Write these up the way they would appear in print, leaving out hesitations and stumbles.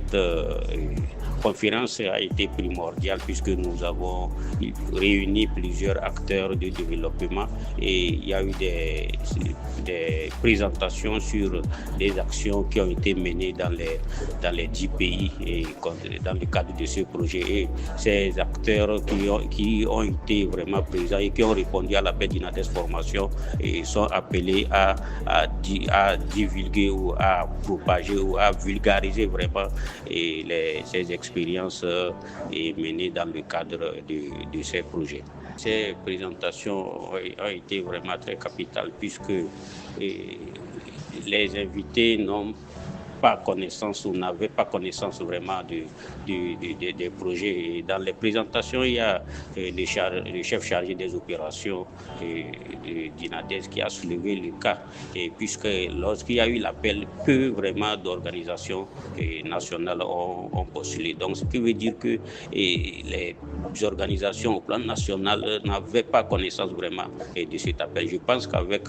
cette conférence a été primordiale puisque nous avons réuni plusieurs acteurs du développement et il y a eu des présentations sur des actions qui ont été menées dans les 10 pays et dans le cadre de ce projet. Et ces acteurs qui ont été vraiment présents et qui ont répondu à l'appel d'INADES Formation et sont appelés à divulguer ou à propager ou à vulgariser vraiment ces expériences menées dans le cadre de ces projets. Ces présentations ont été vraiment très capitales puisque les invités n'ont pas connaissance ou n'avaient pas connaissance vraiment des projets. Et dans les présentations, il y a le chef chargé des opérations d'INADES qui a soulevé le cas, et puisque lorsqu'il y a eu l'appel, peu vraiment d'organisations nationales ont postulé. Donc, ce qui veut dire que les organisations au plan national n'avaient pas connaissance vraiment de cet appel. Je pense qu'avec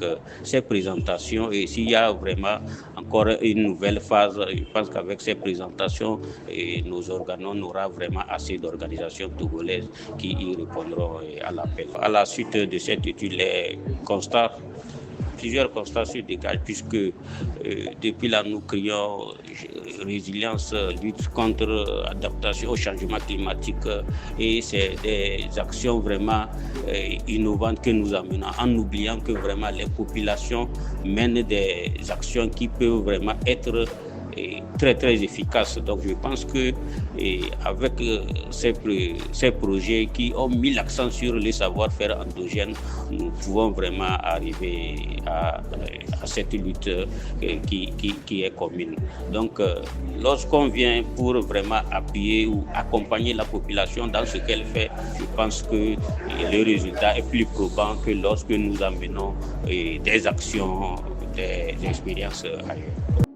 ces présentations, et s'il y a vraiment encore une nouvelle phase, je pense qu'avec ces présentations, nos organes, on aura vraiment assez d'organisations togolaises qui y répondront à l'appel. À la suite de cette étude, plusieurs constats se dégagent puisque depuis là, nous crions résilience, lutte contre adaptation au changement climatique et c'est des actions vraiment innovantes que nous amenons en oubliant que vraiment les populations mènent des actions qui peuvent vraiment être très très efficace. Donc je pense que avec ces projets qui ont mis l'accent sur les savoir-faire endogènes, nous pouvons vraiment arriver à cette lutte qui est commune. Donc lorsqu'on vient pour vraiment appuyer ou accompagner la population dans ce qu'elle fait, je pense que le résultat est plus probant que lorsque nous amenons des actions, des expériences ailleurs.